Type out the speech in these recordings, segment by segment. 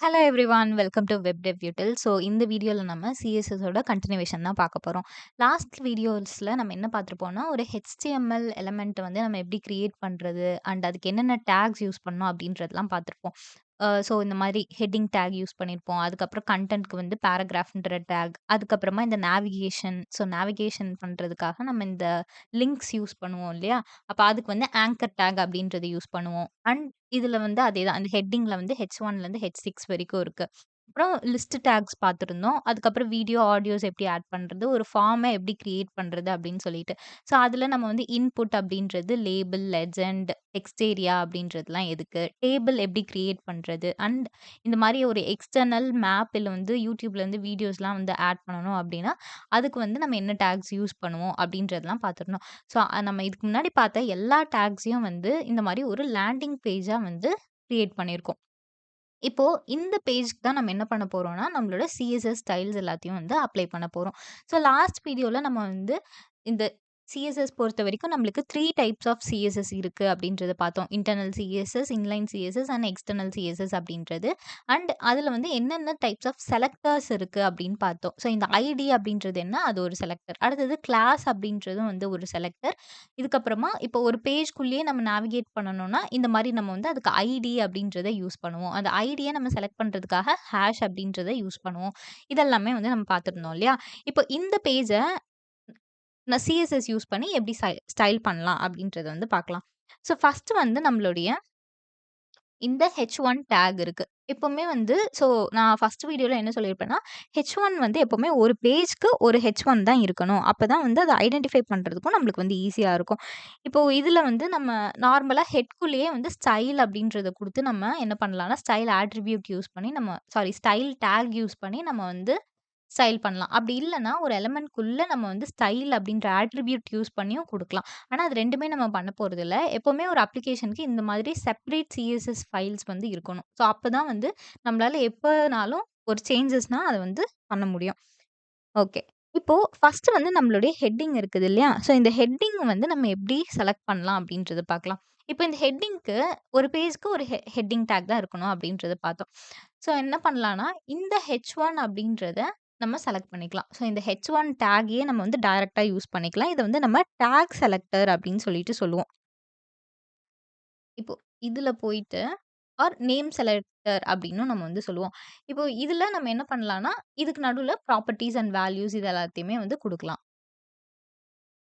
Hello everyone welcome to web டெவ் யூட்டில். So இந்த வீடியோவில் நம்ம சிஎஸ்எஸோட கண்டினியூவேஷன் தான் பார்க்க போகிறோம். லாஸ்ட் வீடியோஸில் நம்ம என்ன பார்த்துருப்போம்னா, ஒரு ஹெச்டிஎம்எல் எலமெண்ட் வந்து நம்ம எப்படி கிரியேட் பண்ணுறது அண்ட் அதுக்கு என்னென்ன டேக்ஸ் யூஸ் பண்ணோம் அப்படின்றதெல்லாம் பார்த்துருப்போம். ஸோ இந்த மாதிரி ஹெட்டிங் டேக் யூஸ் பண்ணியிருப்போம். அதுக்கப்புறம் கண்டென்ட்க்கு வந்து பேராகிராஃப்ன்ற டேக், அதுக்கப்புறமா இந்த நேவிகேஷன். ஸோ நேவிகேஷன் பண்ணுறதுக்காக நம்ம இந்த லிங்க்ஸ் யூஸ் பண்ணுவோம் இல்லையா? அப்போ அதுக்கு வந்து ஆங்கர் டேக் அப்படின்றது யூஸ் பண்ணுவோம். அண்ட் இதுல வந்து அதேதான். அந்த ஹெட்டிங்ல வந்து H1லேருந்து H6 வரைக்கும் இருக்கு. அப்புறம் லிஸ்ட் டேக்ஸ் பார்த்துருந்தோம். அதுக்கப்புறம் வீடியோ, ஆடியோஸ் எப்படி ஆட் பண்றது, ஒரு ஃபார்ம எப்படி கிரியேட் பண்றது அப்படின்னு சொல்லிட்டு. ஸோ அதுல நம்ம வந்து இன்புட் அப்படின்றது லேபிள், லெஜெண்ட், டெக்ஸ்ட் ஏரியா அப்படின்றதுலாம் எதுக்கு? டேபிள் எப்படி கிரியேட் பண்றது? அண்ட் இந்த மாரி ஒரு எக்ஸ்டர்னல் மேப் இல்ல வந்து YouTubeலேருந்து வீடியோஸ்லாம் வந்து ஆட் பண்ணணும் அப்படின்னா, அதுக்கு வந்து நம்ம என்ன டேக்ஸ் யூஸ் பண்ணுவோம் அப்படின்றதெல்லாம் பார்த்துருந்தோம். ஸோ நம்ம இதுக்கு முன்னாடி பார்த்த எல்லா டேக்ஸையும் வந்து இந்த மாரி ஒரு லேண்டிங் பேஜா வந்து கிரியேட் பண்ணியிருக்கோம். இப்போ இந்த பேஜ்க்கு தான் நம்ம என்ன பண்ண போறோம்னா, நம்மளோட சிஎஸ்எஸ் ஸ்டைல்ஸ் எல்லாத்தையும் வந்து அப்ளை பண்ண போறோம். ஸோ லாஸ்ட் வீடியோல நம்ம வந்து இந்த சிஎஸ்எஸ் பொறுத்தவரைக்கும் நம்மளுக்கு 3 டைப்ஸ் ஆஃப் சிஎஸ்எஸ் இருக்கு அப்படின்றத பார்த்தோம். Internal CSS, inline CSS and external CSS அப்படின்றது. அண்ட் அதுல வந்து என்னென்ன டைப்ஸ் ஆஃப் செலக்டர்ஸ் இருக்கு அப்படின்னு பார்த்தோம். ஸோ இந்த ஐடி அப்படின்றது என்ன? அது ஒரு செலக்டர். அடுத்தது கிளாஸ் அப்படின்றதும் வந்து ஒரு செலக்டர். இதுக்கப்புறமா இப்போ ஒரு பேஜ்க்குள்ளேயே நம்ம நேவிகேட் பண்ணணும்னா, இந்த மாரி நம்ம வந்து அதுக்கு ஐடி அப்படின்றத யூஸ் பண்ணுவோம். அந்த ஐடிய நம்ம செலக்ட் பண்றதுக்காக ஹேஷ் அப்படின்றத யூஸ் பண்ணுவோம். இதெல்லாமே வந்து நம்ம பார்த்துருந்தோம் இல்லையா? இப்போ இந்த பேஜ நான் சிஎஸ்எஸ் யூஸ் பண்ணி எப்படி ஸ்டைல் பண்ணலாம் அப்படின்றத வந்து பார்க்கலாம். ஸோ ஃபர்ஸ்ட் வந்து நம்மளுடைய இந்த H1 டேக் இருக்கு. எப்பவுமே வந்து நான் ஃபர்ஸ்ட் வீடியோல என்ன சொல்லியிருப்பேன்னா, H1 வந்து எப்பவுமே ஒரு பேஜ்க்கு ஒரு H1 தான் இருக்கணும். அப்பதான் வந்து அத ஐடென்டிஃபை பண்றதுக்கும் நம்மளுக்கு வந்து ஈஸியா இருக்கும். இப்போ இதுல வந்து நம்ம நார்மலா ஹெட்குள்ளேயே வந்து ஸ்டைல் அப்படின்றத குடுத்து நம்ம என்ன பண்ணலாம்னா, ஸ்டைல் ஆட்ரிபியூட் யூஸ் பண்ணி ஸ்டைல் டேக் யூஸ் பண்ணி நம்ம வந்து ஸ்டைல் பண்ணலாம். அப்படி இல்லன்னா, ஒரு எலிமெண்ட்குள்ள நம்ம வந்து ஸ்டைல் அப்படின்ற ஆட்ரிபியூட் யூஸ் பண்ணியும் குடுக்கலாம். ஆனா, அது 2மே நம்ம பண்ண போறதில்ல. எப்பவுமே ஒரு அப்ளிகேஷனுக்கு இந்த மாதிரி செப்பரேட் சிஎஸ்எஸ் ஃபைல்ஸ் வந்து இருக்கணும். ஸோ, அப்பதான் வந்து நம்மளால எப்பனாலும் ஒரு சேஞ்சஸ்னா அத வந்து பண்ண முடியும். ஓகே. இப்போ ஃபர்ஸ்ட் வந்து நம்மளுடைய ஹெட்டிங் இருக்குது இல்லையா? ஸோ, இந்த ஹெட்டிங் வந்து நம்ம எப்படி செலக்ட் பண்ணலாம் அப்படின்றத பார்க்கலாம். இப்போ இந்த ஹெட்டிங்க்கு ஒரு பேஜ்க்கு ஒரு ஹெட்டிங் டேக் தான் இருக்கணும் அப்படின்றத பார்த்தோம். ஸோ, என்ன பண்ணலாம்னா, இந்த H1 அப்படின்றத நம்ம செலக்ட் பண்ணிக்கலாம். ஸோ, இந்த H1 டேக்கையே நம்ம வந்து டைரக்ட்டா யூஸ் பண்ணிக்கலாம். இத வந்து நம்ம டேக் செலக்டர் அப்படின்னு சொல்லிட்டு சொல்லுவோம். இப்போ இதுல போயிட்டு நேம் செலக்டர் அப்படின்னும் நம்ம வந்து சொல்லுவோம். இப்போ இதுல நம்ம என்ன பண்ணலாம்னா, இதுக்கு நடுவுல ப்ராப்பர்ட்டீஸ் அண்ட் வேல்யூஸ் இது எல்லாத்தையுமே வந்து குடுக்கலாம்.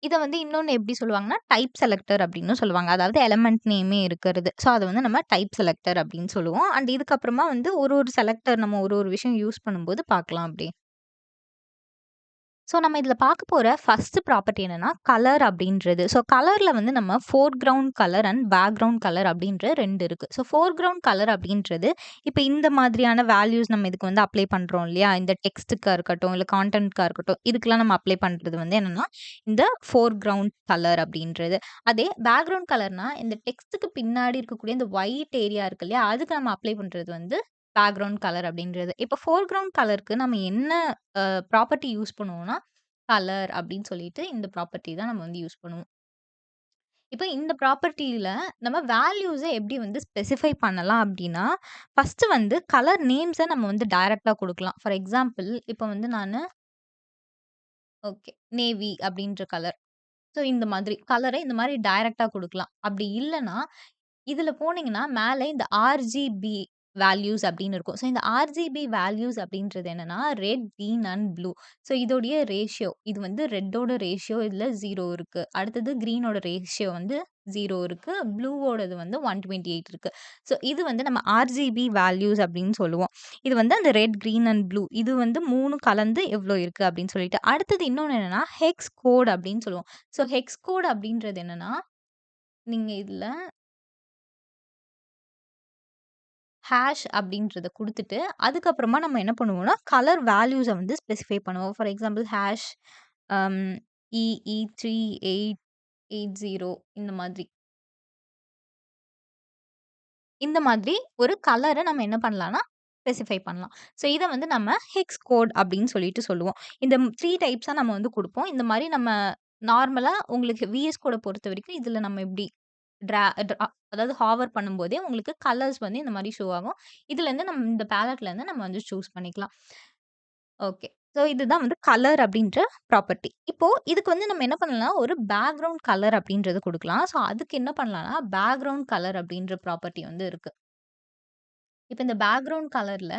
இத வந்து இன்னொன்னு எப்படி சொல்லுவாங்கன்னா, டைப் செலக்டர் அப்டின்னும் சொல்லுவாங்க. அதாவது எலிமெண்ட் நேமே இருக்கிறது. ஸோ, அத வந்து நம்ம டைப் செலக்டர் அப்டின்னு சொல்லுவோம். அண்ட் இதுக்கப்புறமா வந்து ஒரு செலக்டர் நம்ம ஒரு விஷயம் யூஸ் பண்ணும்போது பார்க்கலாம் அப்டி. ஸோ, நம்ம இதில பார்க்க போற ஃபர்ஸ்ட் ப்ராப்பர்ட்டி என்னன்னா, கலர் அப்படின்றது. ஸோ, கலர்ல வந்து நம்ம foreground colour and background colour அப்படின்ற 2 இருக்கு. ஸோ, ஃபோர்கிரவுண்ட் கலர் அப்படின்றது, இப்ப இந்த மாதிரியான வேல்யூஸ் நம்ம இதுக்கு வந்து அப்ளை பண்றோம் இல்லையா? இந்த டெக்ஸ்ட்டுக்கா இருக்கட்டும், இல்ல கான்டென்ட்க்கா இருக்கட்டும், இதுக்கெல்லாம் நம்ம அப்ளை பண்றது வந்து என்னன்னா, இந்த ஃபோர்கிரவுண்ட் கலர் அப்படின்றது. அதே பேக்கிரவுண்ட் கலர்னா, இந்த டெக்ஸ்ட்டுக்கு பின்னாடி இருக்கக்கூடிய இந்த ஒயிட் ஏரியா இருக்கு இல்லையா? அதுக்கு நம்ம அப்ளை பண்றது வந்து பேக்கிரவுண்ட் கலர் அப்படின்றது. இப்ப ஃபோர்கிரவுண்ட் கலருக்கு நம்ம என்ன ப்ராப்பர்ட்டி யூஸ் பண்ணுவோம்னா, கலர் அப்படின்னு சொல்லிட்டு இந்த ப்ராப்பர்ட்டி தான் நம்ம வந்து யூஸ் பண்ணுவோம். இப்ப இந்த ப்ராப்பர்ட்டில நம்ம வேல்யூஸ எப்படி வந்து ஸ்பெசிஃபை பண்ணலாம் அப்படின்னா, ஃபர்ஸ்ட் வந்து கலர் நேம்ஸ நம்ம வந்து டைரக்ட்டா குடுக்கலாம். ஃபார் எக்ஸாம்பிள் இப்ப வந்து நானு ஓகே நேவி அப்படின்ற கலர். ஸோ இந்த மாதிரி கலர இந்த மாரி டைரக்ட்டா குடுக்கலாம். அப்படி இல்லன்னா இதுல போனீங்கன்னா, மேல இந்த ஆர்ஜிபி வேல்யூஸ் அப்படின்னு இருக்கும். ஸோ, இந்த ஆர்ஜிபி வேல்யூஸ் அப்படின்றது என்னன்னா, red, green and blue. So, இதோடைய ரேஷியோ இது வந்து ரெட்டோட ரேஷியோ இதுல 0 இருக்கு. அடுத்தது கிரீனோட ரேஷியோ வந்து 0 இருக்கு. ப்ளூவோடது வந்து 128 இருக்கு. ஸோ, இது வந்து நம்ம ஆர்ஜிபி வேல்யூஸ் அப்படின்னு சொல்லுவோம். இது வந்து அந்த ரெட், கிரீன் அண்ட் ப்ளூ இது வந்து 3 கலந்து எவ்வளோ இருக்கு அப்படின்னு சொல்லிட்டு. அடுத்தது இன்னொன்னு என்னன்னா, ஹெக்ஸ் கோட் அப்படின்னு சொல்லுவோம். ஸோ, ஹெக்ஸ் கோட் அப்படின்றது என்னன்னா, நீங்க இதுல ஹேஷ் அப்படின்றத குடுத்துட்டு, அதுக்கப்புறமா நம்ம என்ன பண்ணுவோம்னா, கலர் வேல்யூஸ வந்து ஸ்பெசிஃபை பண்ணுவோம். For example hash am EE3880 இந்த மாதிரி. இந்த மாதிரி ஒரு கலர நம்ம என்ன பண்ணலாம்னா, ஸ்பெசிஃபை பண்ணலாம். ஸோ இத வந்து நம்ம ஹெக்ஸ் கோட் அப்படின்னு சொல்லிட்டு சொல்லுவோம். இந்த 3 டைப்ஸா நம்ம வந்து குடுப்போம். இந்த மாரி நம்ம நார்மலா உங்களுக்கு விஎஸ் கோட பொறுத்தவரைக்கும், இதுல நம்ம எப்படி ட்ரா ட்ரா அதாவது ஹாவர் பண்ணும்போதே உங்களுக்கு கலர்ஸ் வந்து இந்த மாரி ஷோ ஆகும். இதுலேருந்து நம்ம இந்த பேலட்லேருந்து நம்ம வந்து சூஸ் பண்ணிக்கலாம். ஓகே. ஸோ இதுதான் வந்து கலர் அப்டின்ற ப்ராப்பர்ட்டி. இப்போ இதுக்கு வந்து நம்ம என்ன பண்ணலாம், ஒரு பேக்கிரவுண்ட் கலர் அப்டின்றது குடுக்கலாம். ஸோ அதுக்கு என்ன பண்ணலாம்னா, பேக்கிரவுண்ட் கலர் அப்டின்ற ப்ராப்பர்ட்டி வந்து இருக்கு. இப்ப இந்த பேக்கிரவுண்ட் கலர்ல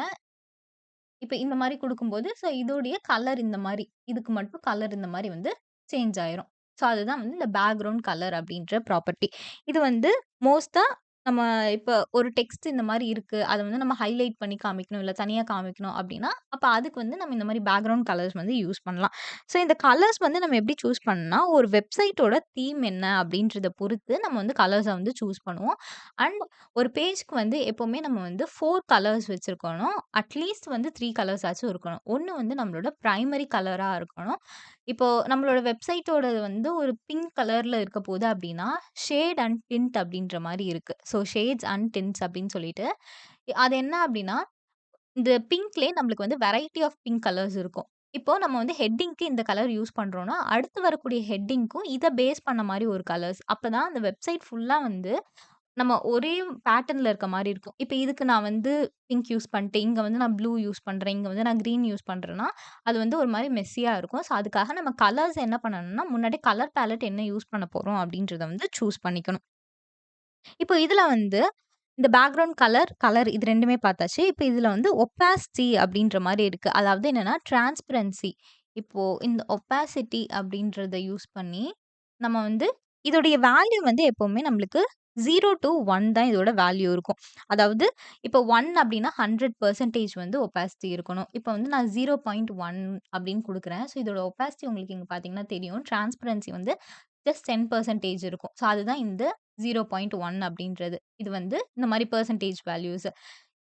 இப்ப இந்த மாரி குடுக்கும்போது, ஸோ இதோடைய கலர் இந்த மாரி, இதுக்கு மட்டும் கலர் இந்த மாரி வந்து சேஞ்ச் ஆயிரும். ஸோ அதுதான் வந்து இந்த பேக்கிரவுண்ட் கலர் அப்டின்ற ப்ராப்பர்ட்டி. இது வந்து மோஸ்ட்டா நம்ம இப்ப ஒரு டெக்ஸ்ட் இந்த மாரி இருக்கு. அத வந்து நம்ம ஹைலைட் பண்ணி காமிக்கணும், இல்ல தனியா காமிக்கணும் அப்டின்னா, அப்ப அதுக்கு வந்து நம்ம இந்த மாரி பேக்கிரவுண்ட் கலர்ஸ் வந்து யூஸ் பண்ணலாம். ஸோ இந்த கலர்ஸ் வந்து நம்ம எப்படி சூஸ் பண்ணணும்னா, ஒரு வெப்சைட்டோட தீம் என்ன அப்டின்றத பொறுத்து நம்ம வந்து கலர்ஸ வந்து சூஸ் பண்ணுவோம். அண்ட் ஒரு பேஜ்க்கு வந்து எப்பவுமே நம்ம வந்து 4 கலர்ஸ் வச்சிருக்கணும். அட்லீஸ்ட் வந்து 3 கலர்ஸ் ஆச்சும் இருக்கணும். ஒண்ணு வந்து நம்மளோட பிரைமரி கலரா இருக்கணும். இப்போ நம்மளோட வெப்சைட்டோடது வந்து ஒரு பிங்க் கலர்ல இருக்க போது அப்டின்னா, ஷேட் அண்ட் டிண்ட் அப்டின்ற மாரி இருக்கு. ஸோ ஷேட்ஸ் அண்ட் டிண்ட்ஸ் அப்டின்னு சொல்லிட்டு, அது என்ன அப்டின்னா, இந்த பிங்க்லயே நம்மளுக்கு வந்து வெரைட்டி ஆஃப் பிங்க் கலர்ஸ் இருக்கும். இப்போ நம்ம வந்து ஹெட்டிங்க்கு இந்த கலர் யூஸ் பண்றோம்னா, அடுத்து வரக்கூடிய ஹெட்டிங்க்கும் இத பேஸ் பண்ண மாரி ஒரு கலர்ஸ். அப்பதான் அந்த வெப்சைட் ஃபுல்லா வந்து நம்ம ஒரே பேட்டர்ன்ல இருக்க மாரி இருக்கும். இப்ப இதுக்கு நான் வந்து பிங்க் யூஸ் பண்ணிட்டேன். இங்க வந்து நான் ப்ளூ யூஸ் பண்றேன். இங்க வந்து நான் கிரீன் யூஸ் பண்றேன்னா, அது வந்து ஒரு மாரி மெஸ்ஸியா இருக்கும். ஸோ, அதுக்காக நம்ம கலர்ஸ் என்ன பண்ணணும்னா, முன்னாடியே கலர் பேலட் என்ன யூஸ் பண்ண போறோம் அப்படின்றத வந்து சூஸ் பண்ணிக்கணும். இப்போ இதுல வந்து இந்த பேக்கிரவுண்ட் கலர், கலர் இது 2மே பார்த்தாச்சு. இப்ப இதுல வந்து ஒப்பாசிட்டி அப்படின்ற மாரி இருக்கு. அதாவது என்னன்னா டிரான்ஸ்பரன்சி. இப்போ இந்த ஒப்பாசிட்டி அப்படின்றத யூஸ் பண்ணி, நம்ம வந்து இதோடைய வேல்யூ வந்து எப்பவுமே நம்மளுக்கு 0 டூ 1 தான் இதோட வேல்யூ இருக்கும். அதாவது இப்போ 1 அப்படின்னா 100% வந்து ஒப்பாசிட்டி இருக்கணும். இப்ப வந்து நான் 0.1 அப்படின்னு குடுக்குறேன். ஸோ இதோட ஒப்பாசிட்டி உங்களுக்கு இங்க பார்த்தீங்கன்னா தெரியும். டிரான்ஸ்பரன்சி வந்து ஜஸ்ட் 10% இருக்கும். ஸோ அதுதான் இந்த 0.1 அப்படின்றது. இது வந்து இந்த மாரி பெர்சன்டேஜ் வேல்யூஸ்.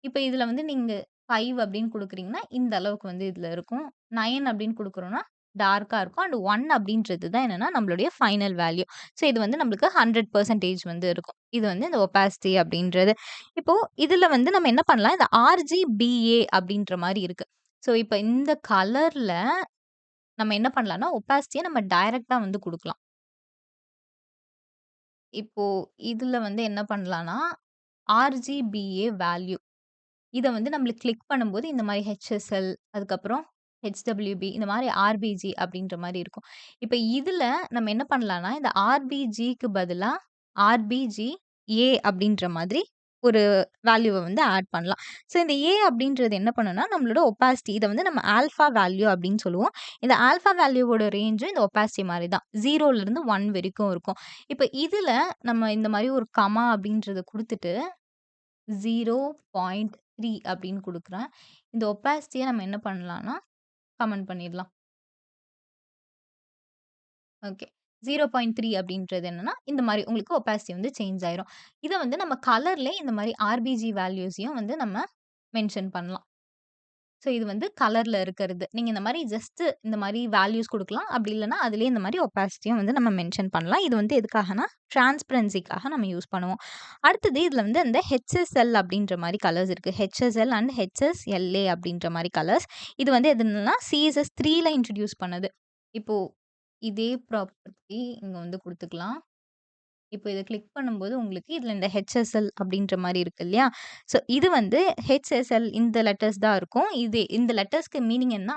இப்ப இதுல வந்து நீங்க 5 அப்படின்னு குடுக்குறீங்கன்னா, இந்த அளவுக்கு வந்து இதுல இருக்கும். 9 அப்படின்னு குடுக்குறோம்னா, டார்க்கா இருக்கும். அண்ட் 1 அப்படின்றது தான் என்னன்னா, நம்மளுடைய ஃபைனல் வேல்யூ. ஸோ இது வந்து நம்மளுக்கு 100% வந்து இருக்கும். இது வந்து இந்த ஒப்பாசிட்டி அப்படின்றது. இப்போ இதுல வந்து நம்ம என்ன பண்ணலாம், இந்த RGBA அப்படின்ற மாரி இருக்கு. ஸோ இப்ப இந்த கலர்ல நம்ம என்ன பண்ணலாம்னா, ஒப்பாசிட்டிய நம்ம டைரக்ட்டா வந்து குடுக்கலாம். இப்போ இதுல வந்து என்ன பண்ணலாம்னா, RGBA வேல்யூ இத வந்து நம்மளுக்கு கிளிக் பண்ணும்போது இந்த மாரி HSL அதுக்கப்புறம் HWB இந்த மாரி RBG அப்படின்ற மாரி இருக்கும். இப்ப இதுல நம்ம என்ன பண்ணலாம்னா, இந்த RBGக்கு பதிலா RBGA அப்படின்ற மாதிரி ஒரு வேல்யூவ வந்து ஆட் பண்ணலாம். ஸோ இந்த A அப்படின்றது என்ன பண்ணும்னா, நம்மளோட ஒப்பாசிட்டி இத வந்து நம்ம ஆல்ஃபா வேல்யூ அப்படின்னு சொல்லுவோம். இந்த ஆல்ஃபா வேல்யூவோட ரேஞ்சும் இந்த ஒப்பாசிட்டி மாரி தான். 0லிருந்து 1 வரைக்கும் இருக்கும். இப்ப இதுல நம்ம இந்த மாரி ஒரு கமா அப்படின்றத குடுத்துட்டு 0.3 அப்படின்னு குடுக்குறேன். இந்த ஒப்பாசிட்டிய நம்ம என்ன பண்ணலாம்னா, கமெண்ட் பண்ணிடலாம். ஓகே. 0.3 அப்படின்றது என்னன்னா, இந்த மாரி உங்களுக்கு ஒப்பாசிட்டி வந்து சேஞ்ச் ஆயிரும். இத வந்து நம்ம கலர்லயே இந்த மாரி ஆர்பிஜி வேல்யூஸையும் வந்து நம்ம மென்ஷன் பண்ணலாம். ஸோ இது வந்து கலர்ல இருக்கிறது. நீங்க இந்த மாரி ஜஸ்ட் இந்த மாரி வேல்யூஸ் குடுக்கலாம். அப்படி இல்லன்னா, அதிலேயே இந்த மாரி ஒப்பாசிட்டியும் வந்து நம்ம மென்ஷன் பண்ணலாம். இது வந்து எதுக்காகனா, டிரான்ஸ்பரன்சிக்காக நம்ம யூஸ் பண்ணுவோம். அடுத்தது இதுல வந்து அந்த HSL அப்படின்ற மாரி கலர்ஸ் இருக்கு. HSL அண்ட் HSLA அப்படின்ற மாரி கலர்ஸ். இது வந்து எதுலன்னா CSS 3ல இன்ட்ரோடியூஸ் பண்ணது. இப்போ இதே ப்ராப்பர்ட்டி இங்க வந்து குடுத்துக்கலாம். இப்போ இத கிளிக் பண்ணும்போது உங்களுக்கு இதுல இந்த HSL அப்படின்ற மாரி இருக்கு இல்லையா? ஸோ இது வந்து HSL இந்த லெட்டர்ஸ் தான் இருக்கும். இது இந்த லெட்டர்ஸ்க்கு மீனிங் என்னன்னா,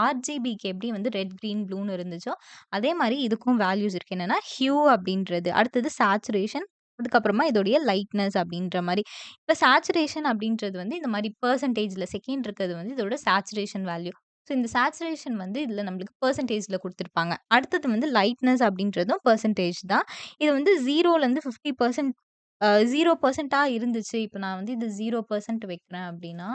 RGBக்கு எப்படி வந்து ரெட், கிரீன், ப்ளூன்னு இருந்துச்சோ, அதே மாரி இதுக்கும் வேல்யூஸ் இருக்கு. என்னன்னா ஹியூ அப்படின்றது, அடுத்தது சேச்சுரேஷன், அதுக்கப்புறமா இதோடைய லைட்னஸ் அப்படின்ற மாரி. இப்ப சேச்சுரேஷன் அப்படின்றது வந்து இந்த மாரி பெர்சன்டேஜ்ல செகண்ட் இருக்கிறது வந்து இதோட சேச்சுரேஷன் வேல்யூ. ஸோ இந்த சேச்சுரேஷன் வந்து இதுல நம்மளுக்கு பெர்சன்டேஜ்ல குடுத்துருப்பாங்க. அடுத்தது வந்து லைட்னஸ் அப்படின்றதும் பெர்சன்டேஜ் தான். இது வந்து 0லேருந்து 50% 0%ஆ இருந்துச்சு. இப்ப நான் வந்து இது 0% வைக்கிறேன் அப்டின்னா,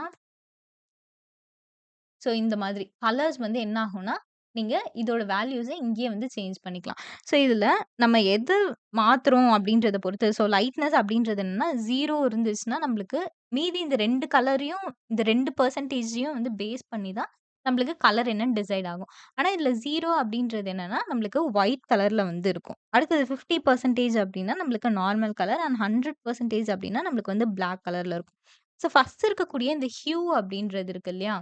ஸோ இந்த மாதிரி கலர்ஸ் வந்து என்ன ஆகும்னா, நீங்க இதோட வேல்யூஸ இங்கேயே வந்து சேஞ்ச் பண்ணிக்கலாம். ஸோ இதுல நம்ம எது மாத்துறோம் அப்டின்றத பொறுத்து ஸோ லைட்னஸ் அப்டின்றது என்னன்னா 0 இருந்துச்சுன்னா, நம்மளுக்கு மீதி இந்த 2 கலரையும் இந்த 2%யும் வந்து பேஸ் பண்ணி தான் நம்மளுக்கு கலர் என்னன்னு டிசைட் ஆகும். ஆனா இதுல 0 அப்டின்றது என்னன்னா, நம்மளுக்கு ஒயிட் கலர்ல வந்து இருக்கும். அடுத்தது 50% அப்டின்னா நம்மளுக்கு நார்மல் கலர் அண்ட் 100% அப்டின்னா நம்மளுக்கு வந்து பிளாக் கலர்ல இருக்கும். ஸோ ஃபர்ஸ்ட் இருக்கக்கூடிய இந்த ஹியூ அப்டின்றது இருக்கு இல்லையா?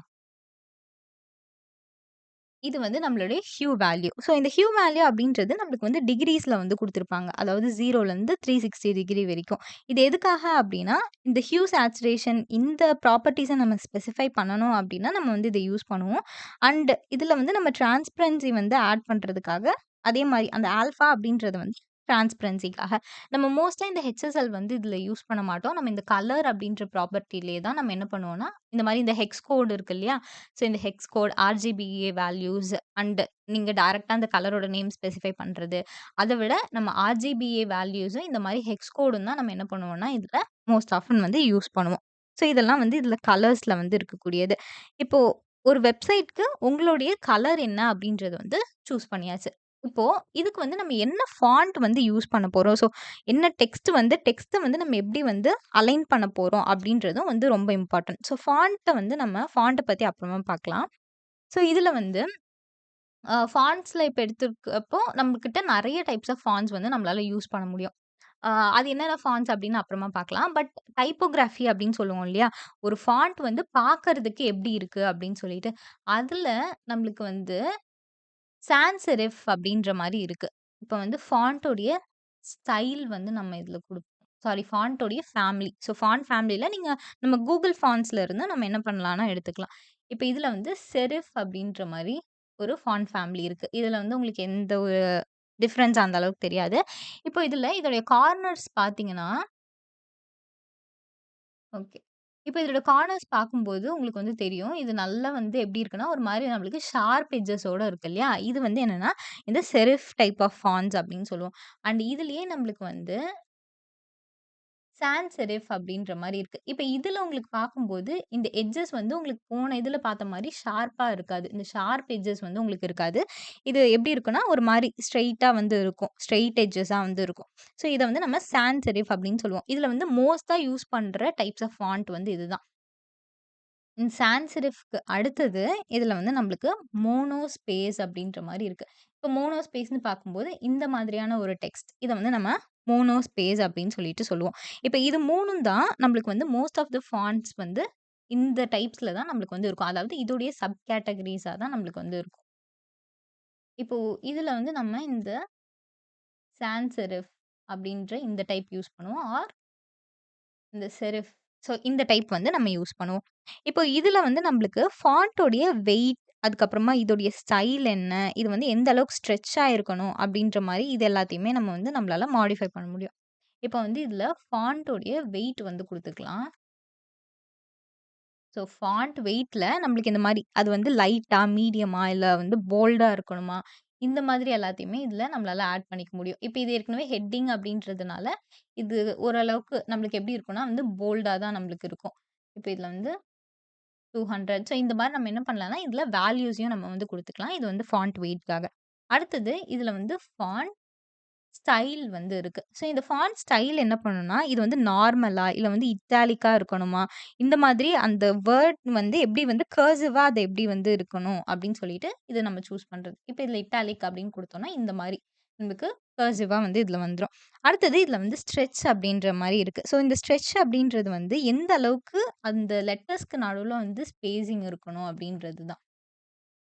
இது வந்து நம்மளுடைய ஹியூ வேல்யூ. ஸோ இந்த ஹியூ வேல்யூ அப்படின்றது நம்மளுக்கு வந்து டிகிரீஸ்ல வந்து குடுத்துருப்பாங்க. அதாவது 0லருந்து 360 டிகிரி வரைக்கும். இது எதுக்காக அப்படின்னா, இந்த ஹியூ சேச்சுரேஷன் இந்த ப்ராப்பர்ட்டீஸ நம்ம ஸ்பெசிஃபை பண்ணணும் அப்படின்னா, நம்ம வந்து இத யூஸ் பண்ணுவோம். அண்ட் இதுல வந்து நம்ம டிரான்ஸ்பரன்சி வந்து ஆட் பண்றதுக்காக, அதே மாரி அந்த ஆல்ஃபா அப்படின்றது வந்து டிரான்ஸ்பரன்சிக்காக. நம்ம மோஸ்ட்டா இந்த ஹெச்எஸ்எல் வந்து இதுல யூஸ் பண்ண மாட்டோம். நம்ம இந்த கலர் அப்படின்ற ப்ராப்பர்ட்டிலயே தான் நம்ம என்ன பண்ணுவோம்னா, இந்த மாரி இந்த ஹெக்ஸ் கோட் இருக்கு இல்லையா? ஸோ இந்த hex code, RGBA values and நீங்க டைரக்ட்டா அந்த கலரோட நேம் ஸ்பெசிஃபை பண்றது. அத விட நம்ம ஆர்ஜிபிஏ வேல்யூஸும் இந்த மாரி ஹெக்ஸ் கோடும் தான் நம்ம என்ன பண்ணுவோம்னா, இதுல மோஸ்ட் ஆஃபன் வந்து யூஸ் பண்ணுவோம். ஸோ இதெல்லாம் வந்து இதுல கலர்ஸ்ல வந்து இருக்கக்கூடியது. இப்போ ஒரு வெப்சைட்க்கு உங்களுடைய கலர் என்ன அப்படின்றது வந்து சூஸ் பண்ணியாச்சு. இப்போ இதுக்கு வந்து நம்ம என்ன ஃபாண்ட் வந்து யூஸ் பண்ண போறோம். ஸோ என்ன டெக்ஸ்ட்ட வந்து நம்ம எப்படி வந்து அலைன் பண்ண போறோம் அப்படின்றதும் வந்து ரொம்ப இம்பார்ட்டன்ட். ஸோ ஃபாண்ட்ட பத்தி அப்புறமா பார்க்கலாம். ஸோ இதுல வந்து ஃபாண்ட்ஸ்ல இப்ப எடுத்துக்கப்போ நம்மகிட்ட நெறைய டைப்ஸ் ஆஃப் ஃபாண்ட்ஸ் வந்து நம்மளால யூஸ் பண்ண முடியும். அ அது என்னென்ன ஃபாண்ட்ஸ் அப்படின்னு அப்புறமா பார்க்கலாம். பட் டைப்போகிராஃபி அப்படின்னு சொல்லுவோம் இல்லையா? ஒரு ஃபாண்ட் வந்து பார்க்கறதுக்கு எப்படி இருக்கு அப்படின்னு சொல்லிட்டு. அதுல நம்மளுக்கு வந்து சான்ஸ் செரிஃப் அப்படின்ற மாரி இருக்கு. இப்ப வந்து ஃபாண்ட்டோடைய ஸ்டைல் வந்து நம்ம இதுல ஃபாண்ட்டோடைய ஃபேமிலி. ஸோ ஃபாண்ட் ஃபேமிலில நம்ம Google ஃபாண்ட்ஸ்ல இருந்து நம்ம என்ன பண்ணலாம்னா எடுத்துக்கலாம். இப்ப இதுல வந்து செரிஃப் அப்படின்ற மாரி ஒரு ஃபாண்ட் ஃபேமிலி இருக்கு. இதுல வந்து உங்களுக்கு எந்த ஒரு டிஃபரன்ஸ் அந்த அளவுக்கு தெரியாது. இப்போ இதுல இதோடைய கார்னர்ஸ் பார்த்தீங்கன்னா ஓகே. இப்ப இதோட கார்னர்ஸ் பார்க்கும்போது உங்களுக்கு வந்து தெரியும். இது நல்லா வந்து எப்படி இருக்குன்னா, ஒரு மாரி நம்மளுக்கு ஷார்ப் எட்ஜஸோட இருக்கு இல்லையா? இது வந்து என்னன்னா, இந்த செரிஃப் டைப் ஆஃப் ஃபாண்ட்ஸ் அப்படின்னு சொல்லுவோம். அண்ட் இதுலயே நம்மளுக்கு வந்து சான்ஸ் செரிஃப் அப்படின்ற மாரி இருக்கு. இப்ப இதுல உங்களுக்கு பார்க்கும்போது, இந்த எட்ஜஸ் வந்து உங்களுக்கு போன இதுல பார்த்த மாரி ஷார்ப்பா இருக்காது. இந்த ஷார்ப் எட்ஜஸ் வந்து உங்களுக்கு இருக்காது. இது எப்படி இருக்குன்னா, ஒரு மாரி ஸ்ட்ரெய்ட்டா வந்து இருக்கும். ஸ்ட்ரெய்ட் எட்ஜஸா வந்து இருக்கும். ஸோ இத வந்து நம்ம சான்ஸ் செரிஃப் அப்படின்னு சொல்லுவோம். இதுல வந்து மோஸ்ட்டா யூஸ் பண்ற டைப்ஸ் ஆஃப் ஃபாண்ட் வந்து இதுதான். சான்ஸ் செரிஃப்க்கு அடுத்தது, இதுல வந்து நம்மளுக்கு மோனோ ஸ்பேஸ் அப்படின்ற மாரி இருக்கு. இப்போ மோனோ ஸ்பேஸ்ன்னு பார்க்கும்போது, இந்த மாதிரியான ஒரு டெக்ஸ்ட். இத வந்து நம்ம மோனோ ஸ்பேஸ் அப்படின்னு சொல்லிட்டு சொல்லுவோம். இப்ப இது 3ம் தான் நம்மளுக்கு வந்து மோஸ்ட் ஆஃப் த ஃபாண்ட்ஸ் வந்து இந்த டைப்ஸ்ல தான் நம்மளுக்கு வந்து இருக்கும். அதாவது இதோடைய சப் கேட்டகரீஸா தான் நம்மளுக்கு வந்து இருக்கும். இப்போ இதுல வந்து நம்ம இந்த சான்ஸ் செரிஃப் அப்படின்ற இந்த டைப் யூஸ் பண்ணுவோம். இந்த செரிஃப். ஸோ இந்த டைப் வந்து நம்ம யூஸ் பண்ணுவோம். இப்போ இதுல வந்து நம்மளுக்கு ஃபாண்ட்டோடைய வெயிட், அதுக்கப்புறமா இதோடைய ஸ்டைல் என்ன? இது வந்து எந்த அளவுக்கு ஸ்ட்ரெச் ஆயிருக்கணும்? அப்படின்ற மாரி இது எல்லாத்தையுமே நம்மளால மாடிஃபை பண்ண முடியும். இப்போ வந்து இதுல ஃபாண்ட்டோடைய வெயிட் வந்து குடுத்துக்கலாம். ஸோ ஃபாண்ட் வெயிட்ல நம்மளுக்கு இந்த மாரி அது வந்து லைட்டா, மீடியமா இல்ல வந்து போல்டா இருக்கணுமா? இந்த மாதிரி எல்லாத்தையுமே இதுல நம்மளால ஆட் பண்ணிக்க முடியும். இப்ப இது ஏற்கனவே ஹெட்டிங் அப்படின்றதுனால, இது ஓரளவுக்கு நம்மளுக்கு எப்படி இருக்கும்னா வந்து போல்டா தான் நம்மளுக்கு இருக்கும். இப்ப இதுல வந்து 200 ஸோ இந்த மாரி நம்ம என்ன பண்ணலாம்னா, இதுல வேல்யூஸையும் நம்ம வந்து குடுத்துக்கலாம். இது வந்து ஃபாண்ட் வெயிட்காக. அடுத்தது இதுல வந்து ஃபாண்ட் ஸ்டைல் வந்து இருக்கு. ஸோ இந்த ஃபாண்ட் ஸ்டைல் என்ன பண்ணும்னா, இது வந்து நார்மலா, இல்ல வந்து இட்டாலிக்கா இருக்கணுமா? இந்த மாதிரி அந்த வேர்ட் வந்து எப்படி வந்து கர்சிவா அது எப்படி வந்து இருக்கணும் அப்படின்னு சொல்லிட்டு, இத நம்ம சூஸ் பண்றது. இப்ப இதுல இட்டாலிக் அப்படின்னு குடுத்தோம்னா, இந்த மாரி நமக்கு கர்சிவா வந்து இதுல வந்துரும். அடுத்தது இதுல வந்து ஸ்ட்ரெச் அப்படின்ற மாரி இருக்கு. ஸோ இந்த ஸ்ட்ரெச் அப்படின்றது வந்து எந்த அளவுக்கு அந்த லெட்டர்ஸ்க்கு நடுவுல வந்து ஸ்பேசிங் இருக்கணும் அப்படின்றது தான்.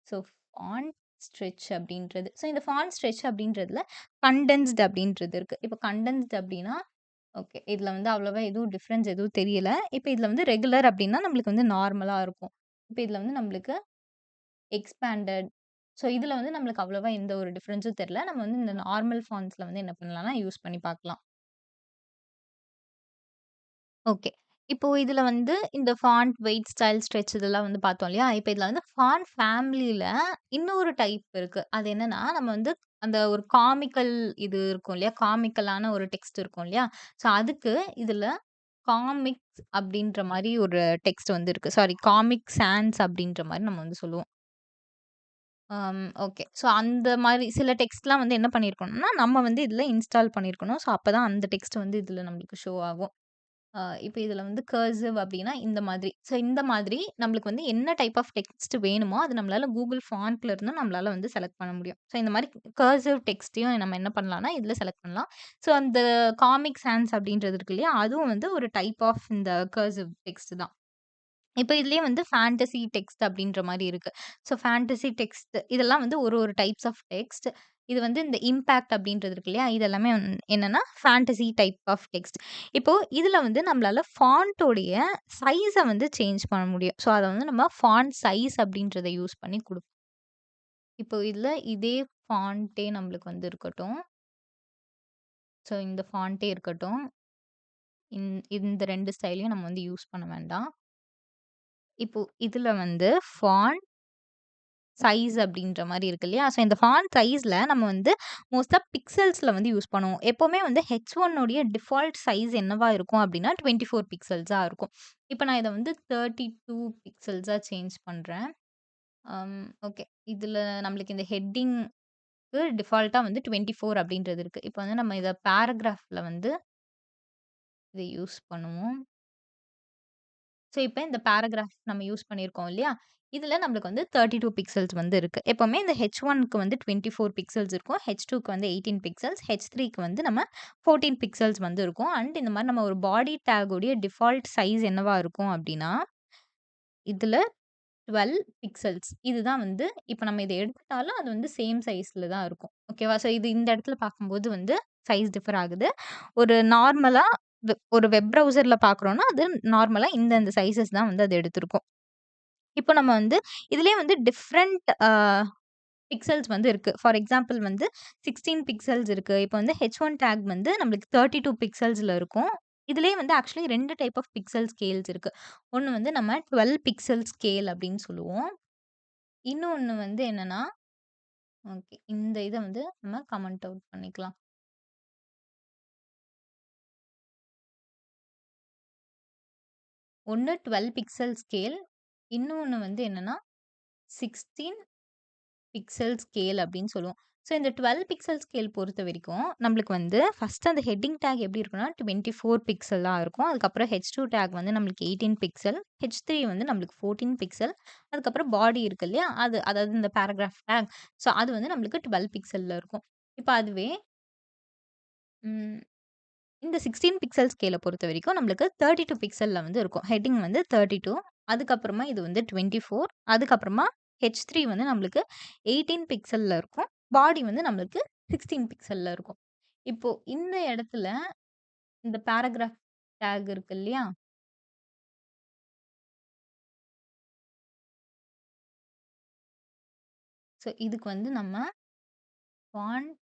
ஸோ ஃபாண்ட் ஸ்ட்ரெச் அப்படின்றது. ஸோ இந்த ஃபாண்ட் ஸ்ட்ரெச் அப்படின்றதுல கண்டென்ஸ்ட் அப்படின்றது இருக்கு. இப்ப கண்டென்ஸ்ட் அப்படின்னா, ஓகே. இதுல வந்து அவ்வளவா எதுவும் டிஃபரன்ஸ் எதுவும் தெரியல. இப்ப இதுல வந்து ரெகுலர் அப்படின்னா நம்மளுக்கு வந்து நார்மலா இருக்கும். இப்ப இதுல வந்து நம்மளுக்கு எக்ஸ்பேண்டட். ஸோ இதுல வந்து நம்மளுக்கு அவ்வளவா எந்த ஒரு டிஃபரன்ஸும் தெரியல. நம்ம வந்து இந்த நார்மல் ஃபாண்ட்ஸ்ல வந்து என்ன பண்ணலாம்னா யூஸ் பண்ணி பார்க்கலாம். ஓகே. இப்போ இதுல வந்து இந்த ஃபாண்ட், வெயிட், ஸ்டைல், ஸ்ட்ரெச் இதெல்லாம் வந்து பார்த்தோம் இல்லையா? இப்ப இதுல வந்து ஃபாண்ட் ஃபேமிலில இன்னொரு டைப் இருக்கு. அது என்னன்னா, நம்ம வந்து அந்த ஒரு காமிக்கல் இது இருக்கும் இல்லையா? காமிக்கலான ஒரு டெக்ஸ்ட் இருக்கும் இல்லையா? ஸோ அதுக்கு இதுல காமிக்ஸ் அப்படின்ற மாரி ஒரு டெக்ஸ்ட் வந்து இருக்கு. சாரி காமிக் சான்ஸ் அப்படின்ற மாரி நம்ம வந்து சொல்லுவோம். ஓகே. ஸோ அந்த மாரி சில டெக்ஸ்ட்லாம் வந்து என்ன பண்ணியிருக்கணும்னா, நம்ம வந்து இதுல இன்ஸ்டால் பண்ணியிருக்கணும். ஸோ அப்பதான் அந்த டெக்ஸ்ட் வந்து இதுல நம்மளுக்கு ஷோ ஆகும். இப்ப இதுல வந்து கர்சிவ் அப்டின்னா இந்த மாதிரி. ஸோ இந்த மாதிரி நம்மளுக்கு வந்து என்ன டைப் ஆஃப் டெக்ஸ்ட் வேணுமோ, அது நம்மளால Google ஃபாண்ட்ல இருந்து நம்மளால வந்து செலக்ட் பண்ண முடியும். ஸோ இந்த மாரி கர்சிவ் டெக்ஸ்ட்டையும் நம்ம என்ன பண்ணலாம்னா, இதுல செலக்ட் பண்ணலாம். ஸோ அந்த காமிக் சான்ஸ் அப்டின்றது இருக்கு இல்லையா? அதுவும் வந்து ஒரு டைப் ஆஃப் இந்த கர்சிவ் டெக்ஸ்ட் தான். இப்ப இதுலயே வந்து ஃபேண்டசி டெக்ஸ்ட் அப்படின்ற மாரி இருக்கு. ஸோ ஃபேண்டசி டெக்ஸ்ட் இதெல்லாம் வந்து ஒரு டைப்ஸ் ஆஃப் டெக்ஸ்ட். இது வந்து இந்த இம்பாக்ட் அப்படின்றது இருக்கு இல்லையா? இது எல்லாமே என்னன்னா ஃபேண்டசி டைப் ஆஃப் டெக்ஸ்ட். இப்போ இதுல வந்து நம்மளால ஃபாண்ட்டோடைய சைஸ வந்து சேஞ்ச் பண்ண முடியும். ஸோ அத வந்து நம்ம ஃபாண்ட் சைஸ் அப்படின்றத யூஸ் பண்ணி இப்போ இதுல இதே ஃபாண்ட்டே நம்மளுக்கு வந்து இருக்கட்டும். ஸோ இந்த ஃபாண்ட்டே இருக்கட்டும். இந்த 2 ஸ்டைலையும் நம்ம வந்து யூஸ் பண்ண வேண்டாம். இப்போ இதுல வந்து ஃபாண்ட் சைஸ் அப்படின்ற மாரி இருக்கு இல்லையா? ஸோ இந்த ஃபாண்ட் சைஸ்ல நம்ம வந்து மோஸ்ட்டா பிக்சல்ஸ்ல வந்து யூஸ் பண்ணுவோம். எப்பவுமே வந்து H1 உடைய டிஃபால்ட் சைஸ் என்னவா இருக்கும் அப்படின்னா 24 பிக்சல்ஸா இருக்கும். இப்ப நான் இத வந்து 32 பிக்சல்ஸா சேஞ்ச் பண்றேன். ஓகே. இதுல நம்மளுக்கு இந்த ஹெட்டிங்க்கு டிஃபால்ட்டா வந்து 24 அப்படின்றது இருக்கு. இப்ப வந்து நம்ம இத பேராகிராஃப்ல வந்து இத யூஸ் பண்ணுவோம். ஸோ, இப்ப இந்த பேராகிராஃப் நம்ம யூஸ் பண்ணியிருக்கோம் இல்லையா? இதுல நம்மளுக்கு வந்து 32 பிக்சல்ஸ் வந்து இருக்கு. எப்பவுமே இந்த H1க்கு வந்து 24 பிக்சல்ஸ் இருக்கும். H2க்கு வந்து 18 பிக்சல்ஸ். H3க்கு வந்து நம்ம 14 பிக்சல்ஸ் வந்து இருக்கும். அண்ட் இந்த மாரி நம்ம ஒரு பாடி டாக் உடைய டிஃபால்ட் சைஸ் என்னவா இருக்கும் அப்டின்னா, இதுல 12 பிக்சல்ஸ். இதுதான் வந்து இப்ப நம்ம இத எடுத்துட்டாலும் அது வந்து சேம் சைஸ்ல தான் இருக்கும். ஓகேவா? ஸோ, இது இந்த இடத்துல பார்க்கும்போது வந்து சைஸ் டிஃபர் ஆகுது. ஒரு நார்மலா ஒரு வெப் ப்ரௌசர்ல பார்க்குறோம்னா, அது நார்மலா இந்த சைஸஸ் தான் வந்து அது எடுத்திருக்கும். இப்போ நம்ம வந்து இதிலயே வந்து டிஃபரண்ட் பிக்சல்ஸ் வந்து இருக்கு. ஃபார் எக்ஸாம்பிள் வந்து 16 பிக்சல்ஸ் இருக்கு. இப்போ வந்து H1 டாக் வந்து நம்மளுக்கு 32 பிக்சல்ஸ்ல இருக்கும். இதிலயே வந்து actually 2 type of pixel scales இருக்கு. ஒண்ணு வந்து நம்ம 12 பிக்சல் ஸ்கேல் அப்படின்னு சொல்லுவோம். இன்னொன்னு வந்து என்னன்னா, ஓகே இந்த இத வந்து நம்ம கமெண்ட் அவுட் பண்ணிக்கலாம். ஒண்ணு 12 பிக்சல் ஸ்கேல். இன்னொன்னு வந்து என்னன்னா 16 பிக்சல் ஸ்கேல் அப்படின்னு சொல்லுவோம். ஸோ இந்த 12 பிக்சல் ஸ்கேல் பொறுத்தவரைக்கும், நம்மளுக்கு வந்து ஃபர்ஸ்ட் அந்த ஹெட்டிங் டாக் எப்படி இருக்கும்னா 24 பிக்சலா இருக்கும். அதுக்கப்புறம் H2 டாக் வந்து நம்மளுக்கு 18 பிக்சல். H3 வந்து நம்மளுக்கு 14 பிக்சல். அதுக்கப்புறம் பாடி இருக்கு இல்லையா? அதாவது இந்த பேராகிராஃப் டாக். ஸோ அது வந்து நம்மளுக்கு 12 பிக்சல்ல இருக்கும். இப்ப அதுவே ம் இந்த 16 பிக்சல் ஸ்கேல பொறுத்தவரைக்கும் நம்மளுக்கு 32 பிக்சல்ல வந்து இருக்கும். ஹெட்டிங் வந்து 32. அதுக்கப்புறமா இது வந்து 24. அதுக்கப்புறமா H3 வந்து நம்மளுக்கு 18 பிக்சல்ல இருக்கும். பாடி வந்து நம்மளுக்கு 16 பிக்சல்ல இருக்கும். இப்போ இந்த இடத்துல இந்த பேராகிராஃப் டாக் இருக்கு இல்லையா? ஸோ இதுக்கு வந்து நம்ம ஃபாண்ட்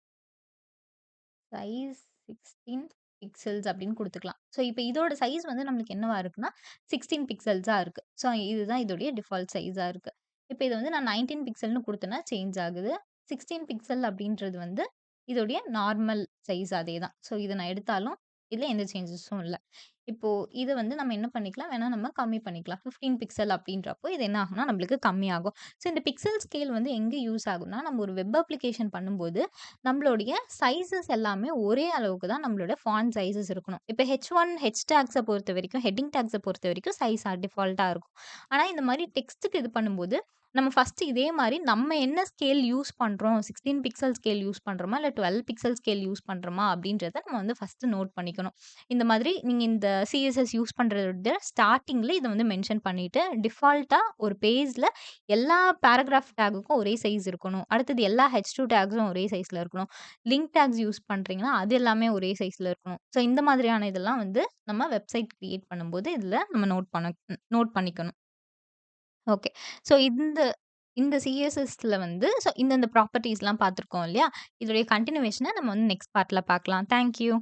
சைஸ் 16 பிக்சல்ஸ் அப்படின்னு குடுத்துக்கலாம். ஸோ, இப்ப இதோட சைஸ் வந்து நம்மளுக்கு என்னவா இருக்குன்னா, 16 பிக்சல்ஸா இருக்கு. ஸோ, இதுதான் இதோடைய டிஃபால்ட் சைஸா இருக்கு. இப்ப இத வந்து நான் 19 பிக்சல்னு குடுத்தேன்னா சேஞ்ச் ஆகுது. 16 பிக்சல் அப்படின்றது வந்து இதோடைய நார்மல் சைஸ் அதேதான். ஸோ, இத நான் எடுத்தாலும் இதுல எந்த சேஞ்சஸும் இல்ல. இப்போ இத வந்து நம்ம என்ன பண்ணிக்கலாம், வேணா நம்ம கம்மி பண்ணிக்கலாம். 15 பிக்சல் அப்படின்றப்போ இது என்ன ஆகும்னா நம்மளுக்கு கம்மியாகும். ஸோ, இந்த பிக்சல் ஸ்கேல் வந்து எங்க யூஸ் ஆகும்னா, நம்ம ஒரு வெப் அப்ளிகேஷன் பண்ணும்போது நம்மளுடைய சைஸஸ் எல்லாமே ஒரே அளவுக்கு தான் நம்மளோட ஃபாண்ட் சைஸஸ் இருக்கணும். இப்ப H1, ஹெச் டாக்ஸ பொறுத்தவரைக்கும், ஹெட்டிங் டாக்ஸ பொறுத்தவரைக்கும் சைஸ் டிஃபால்ட்டா இருக்கும். ஆனா, இந்த மாரி டெக்ஸ்ட்டுக்கு இது பண்ணும்போது, நம்ம ஃபர்ஸ்ட்டு இதே மாரி நம்ம என்ன ஸ்கேல் யூஸ் பண்றோம், 16 பிக்சல் ஸ்கேல் யூஸ் பண்றோமா, இல்ல 12 பிக்சல் ஸ்கேல் யூஸ் பண்றோமா அப்படின்றத நம்ம வந்து ஃபர்ஸ்ட்டு நோட் பண்ணிக்கணும். இந்த மாதிரி நீங்க இந்த சிஎஸ்எஸ் யூஸ் பண்றத ஸ்டார்ட்டிங்ல இத வந்து மென்ஷன் பண்ணிட்டு, டிஃபால்ட்டா ஒரு பேஜ்ல எல்லா பேராகிராஃப் டாகுக்கும் ஒரே சைஸ் இருக்கணும். அடுத்தது எல்லா H2 டாக்ஸும் ஒரே சைஸ்ல இருக்கணும். லிங்க் டாக்ஸ் யூஸ் பண்றீங்கன்னா, அது எல்லாமே ஒரே சைஸ்ல இருக்கணும். ஸோ இந்த மாதிரியான இதெல்லாம் வந்து நம்ம வெப்சைட் கிரியேட் பண்ணும்போது, இதுல நம்ம நோட் பண்ணிக்கணும். ஓகே. ஸோ இந்த சிஎஸ்எஸ்ல வந்து இந்தந்த ப்ராப்பர்ட்டீஸ்லாம் பார்த்துருக்கோம் இல்லையா? இதோடைய கன்டினியூவேஷன நம்ம வந்து நெக்ஸ்ட் பார்ட்ல பார்க்கலாம். Thank you.